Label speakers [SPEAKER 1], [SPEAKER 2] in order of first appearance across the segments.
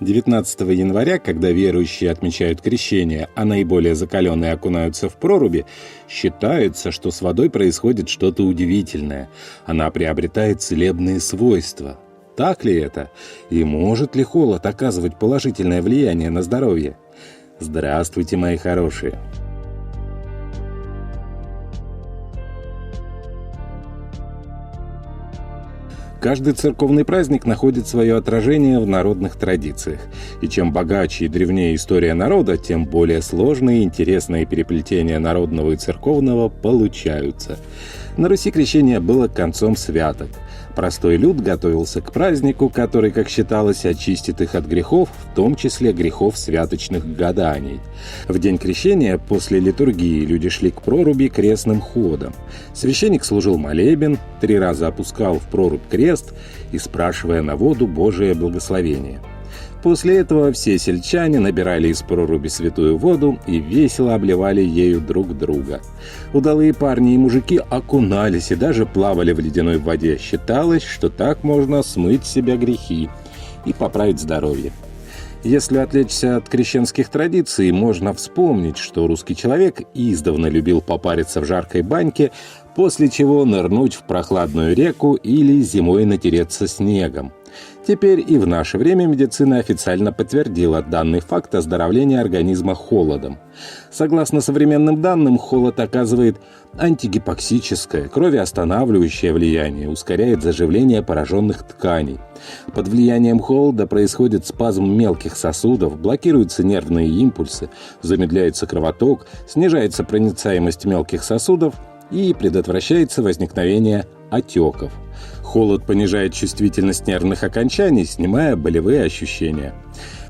[SPEAKER 1] 19 января, когда верующие отмечают крещение, а наиболее закаленные окунаются в проруби, считается, что с водой происходит что-то удивительное. Она приобретает целебные свойства. Так ли это? И может ли холод оказывать положительное влияние на здоровье? Здравствуйте, мои хорошие! Каждый церковный праздник находит свое отражение в народных традициях. И чем богаче и древнее история народа, тем более сложные и интересные переплетения народного и церковного получаются. На Руси крещение было концом святок. Простой люд готовился к празднику, который, как считалось, очистит их от грехов, в том числе грехов святочных гаданий. В день крещения после литургии люди шли к проруби крестным ходом. Священник служил молебен, 3 раза опускал в прорубь крест и спрашивая на воду Божие благословение. После этого все сельчане набирали из проруби святую воду и весело обливали ею друг друга. Удалые парни и мужики окунались и даже плавали в ледяной воде. Считалось, что так можно смыть с себя грехи и поправить здоровье. Если отвлечься от крещенских традиций, можно вспомнить, что русский человек издавна любил попариться в жаркой баньке, после чего нырнуть в прохладную реку или зимой натереться снегом. Теперь и в наше время медицина официально подтвердила данный факт оздоровления организма холодом. Согласно современным данным, холод оказывает антигипоксическое, кровоостанавливающее влияние, ускоряет заживление пораженных тканей. Под влиянием холода происходит спазм мелких сосудов, блокируются нервные импульсы, замедляется кровоток, снижается проницаемость мелких сосудов и предотвращается возникновение отеков. Холод понижает чувствительность нервных окончаний, снимая болевые ощущения.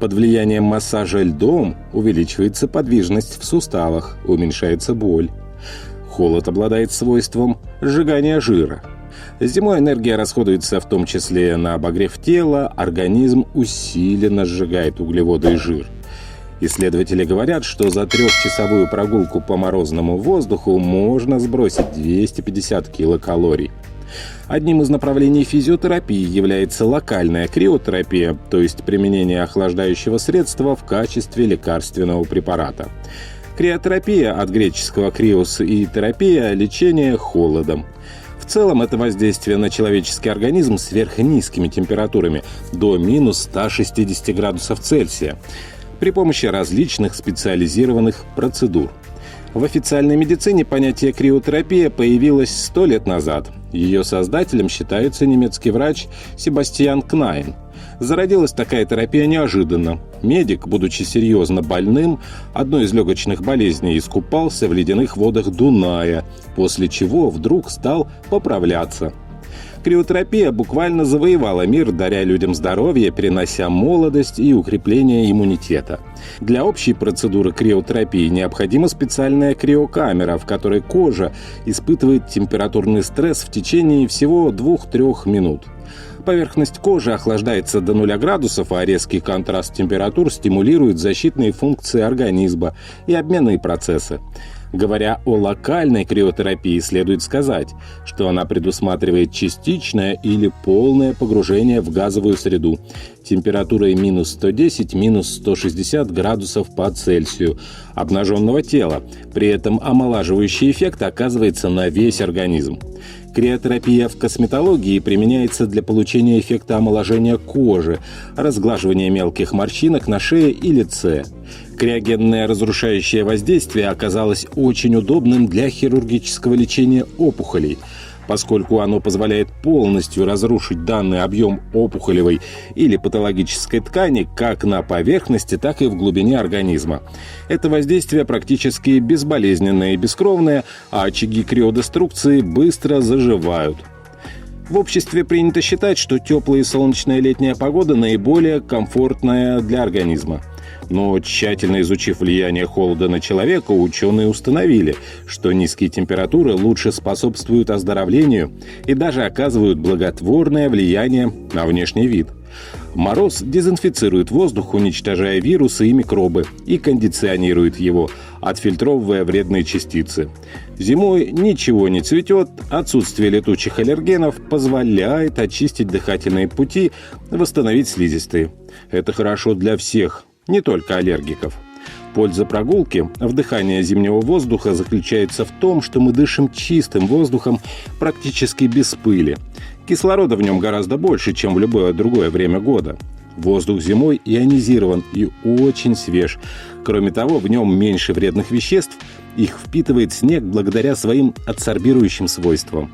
[SPEAKER 1] Под влиянием массажа льдом увеличивается подвижность в суставах, уменьшается боль. Холод обладает свойством сжигания жира. Зимой энергия расходуется в том числе на обогрев тела, организм усиленно сжигает углеводы и жир. Исследователи говорят, что за 3-часовую прогулку по морозному воздуху можно сбросить 250 килокалорий. Одним из направлений физиотерапии является локальная криотерапия, то есть применение охлаждающего средства в качестве лекарственного препарата. Криотерапия от греческого «криос» и терапия – лечение холодом. В целом это воздействие на человеческий организм сверхнизкими температурами до минус 160 градусов Цельсия при помощи различных специализированных процедур. В официальной медицине понятие криотерапия появилось 100 лет назад. Ее создателем считается немецкий врач Себастьян Кнайн. Зародилась такая терапия неожиданно. Медик, будучи серьезно больным, одной из легочных болезней, искупался в ледяных водах Дуная, после чего вдруг стал поправляться. Криотерапия буквально завоевала мир, даря людям здоровье, перенося молодость и укрепление иммунитета. Для общей процедуры криотерапии необходима специальная криокамера, в которой кожа испытывает температурный стресс в течение всего 2-3 минут. Поверхность кожи охлаждается до 0 градусов, а резкий контраст температур стимулирует защитные функции организма и обменные процессы. Говоря о локальной криотерапии, следует сказать, что она предусматривает частичное или полное погружение в газовую среду температурой минус 110, минус 160 градусов по Цельсию обнаженного тела. При этом омолаживающий эффект оказывается на весь организм. Криотерапия в косметологии применяется для получения эффекта омоложения кожи, разглаживания мелких морщинок на шее и лице. Криогенное разрушающее воздействие оказалось очень удобным для хирургического лечения опухолей, поскольку оно позволяет полностью разрушить данный объем опухолевой или патологической ткани как на поверхности, так и в глубине организма. Это воздействие практически безболезненное и бескровное, а очаги криодеструкции быстро заживают. В обществе принято считать, что теплая и солнечная летняя погода наиболее комфортная для организма. Но тщательно изучив влияние холода на человека, ученые установили, что низкие температуры лучше способствуют оздоровлению и даже оказывают благотворное влияние на внешний вид. Мороз дезинфицирует воздух, уничтожая вирусы и микробы, и кондиционирует его, отфильтровывая вредные частицы. Зимой ничего не цветет, отсутствие летучих аллергенов позволяет очистить дыхательные пути, восстановить слизистые. Это хорошо для всех, не только аллергиков. Польза прогулки, вдыхания зимнего воздуха заключается в том, что мы дышим чистым воздухом практически без пыли. Кислорода в нем гораздо больше, чем в любое другое время года. Воздух зимой ионизирован и очень свеж. Кроме того, в нем меньше вредных веществ, их впитывает снег благодаря своим адсорбирующим свойствам.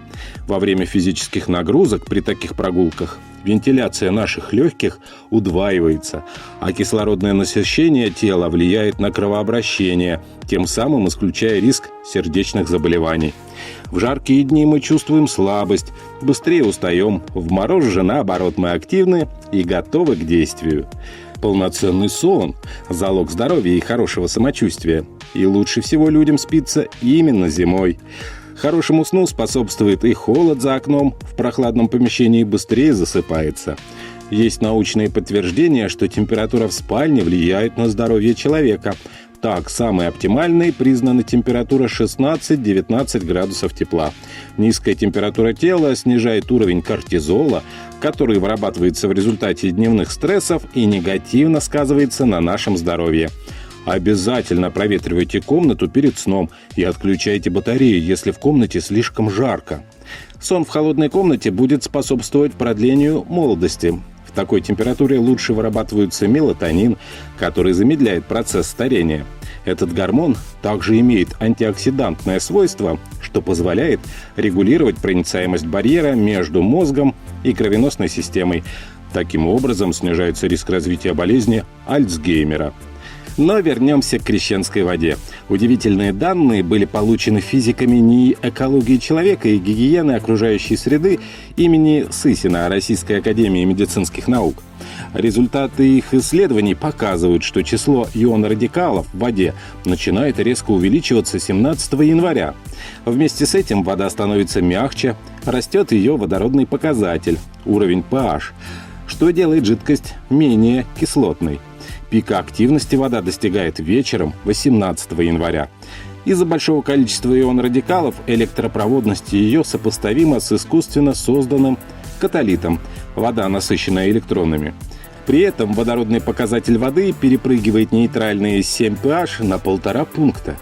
[SPEAKER 1] Во время физических нагрузок при таких прогулках вентиляция наших легких удваивается, а кислородное насыщение тела влияет на кровообращение, тем самым исключая риск сердечных заболеваний. В жаркие дни мы чувствуем слабость, быстрее устаем, в мороз же, наоборот, мы активны и готовы к действию. Полноценный сон – залог здоровья и хорошего самочувствия. И лучше всего людям спится именно зимой. Хорошему сну способствует и холод за окном, в прохладном помещении быстрее засыпается. Есть научные подтверждения, что температура в спальне влияет на здоровье человека. Так, самой оптимальной признана температура 16-19 градусов тепла. Низкая температура тела снижает уровень кортизола, который вырабатывается в результате дневных стрессов и негативно сказывается на нашем здоровье. Обязательно проветривайте комнату перед сном и отключайте батарею, если в комнате слишком жарко. Сон в холодной комнате будет способствовать продлению молодости. В такой температуре лучше вырабатывается мелатонин, который замедляет процесс старения. Этот гормон также имеет антиоксидантное свойство, что позволяет регулировать проницаемость барьера между мозгом и кровеносной системой. Таким образом снижается риск развития болезни Альцгеймера. Но вернемся к крещенской воде. Удивительные данные были получены физиками НИИ экологии человека и гигиены окружающей среды имени Сысина Российской академии медицинских наук. Результаты их исследований показывают, что число ионорадикалов в воде начинает резко увеличиваться 17 января. Вместе с этим вода становится мягче, растет ее водородный показатель, уровень pH, что делает жидкость менее кислотной. Пика активности вода достигает вечером 18 января. Из-за большого количества ионорадикалов электропроводность ее сопоставима с искусственно созданным каталитом – вода, насыщенная электронами. При этом водородный показатель воды перепрыгивает нейтральные 7 pH на 1,5 пункта.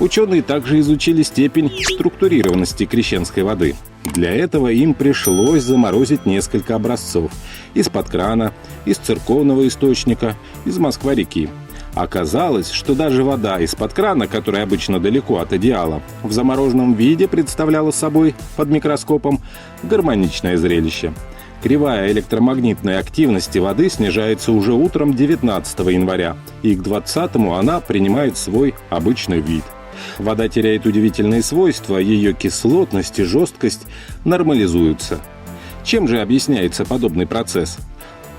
[SPEAKER 1] Ученые также изучили степень структурированности крещенской воды. Для этого им пришлось заморозить несколько образцов из-под крана, из церковного источника, из Москва-реки. Оказалось, что даже вода из-под крана, которая обычно далеко от идеала, в замороженном виде представляла собой под микроскопом гармоничное зрелище. Кривая электромагнитной активности воды снижается уже утром 19 января, и к 20-му она принимает свой обычный вид. Вода теряет удивительные свойства, ее кислотность и жесткость нормализуются. Чем же объясняется подобный процесс?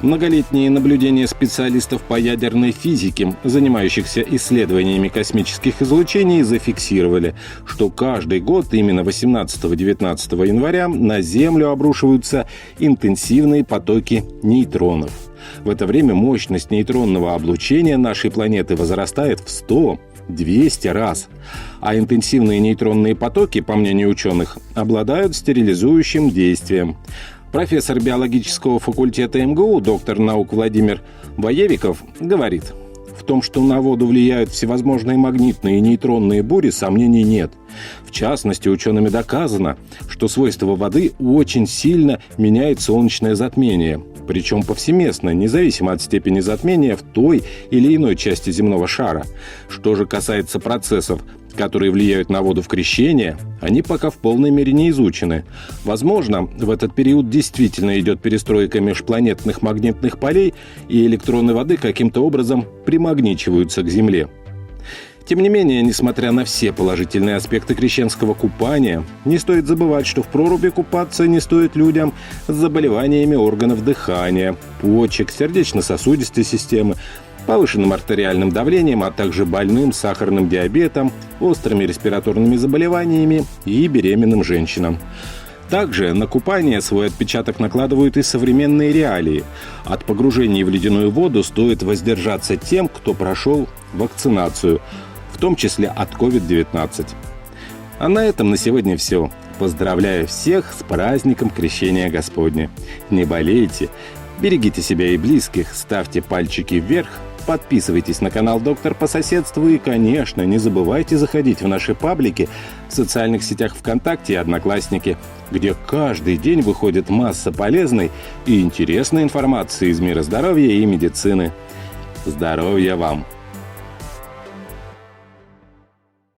[SPEAKER 1] Многолетние наблюдения специалистов по ядерной физике, занимающихся исследованиями космических излучений, зафиксировали, что каждый год именно 18-19 января на Землю обрушиваются интенсивные потоки нейтронов. В это время мощность нейтронного облучения нашей планеты возрастает в 100-200 раз. А интенсивные нейтронные потоки, по мнению ученых, обладают стерилизующим действием. Профессор биологического факультета МГУ, доктор наук Владимир Боевиков, говорит: в том, что на воду влияют всевозможные магнитные и нейтронные бури, сомнений нет. В частности, учеными доказано, что свойства воды очень сильно меняет солнечное затмение, причем повсеместно, независимо от степени затмения в той или иной части земного шара. Что же касается процессов, которые влияют на воду в крещение, они пока в полной мере не изучены. Возможно, в этот период действительно идет перестройка межпланетных магнитных полей, и электроны воды каким-то образом примагничиваются к Земле. Тем не менее, несмотря на все положительные аспекты крещенского купания, не стоит забывать, что в проруби купаться не стоит людям с заболеваниями органов дыхания, почек, сердечно-сосудистой системы, повышенным артериальным давлением, а также больным сахарным диабетом, острыми респираторными заболеваниями и беременным женщинам. Также на купание свой отпечаток накладывают и современные реалии. От погружения в ледяную воду стоит воздержаться тем, кто прошел вакцинацию, в том числе от COVID-19. А на этом на сегодня все. Поздравляю всех с праздником Крещения Господня. Не болейте, берегите себя и близких, ставьте пальчики вверх, подписывайтесь на канал «Доктор по соседству» и, конечно, не забывайте заходить в наши паблики в социальных сетях ВКонтакте и Одноклассники, где каждый день выходит масса полезной и интересной информации из мира здоровья и медицины. Здоровья вам!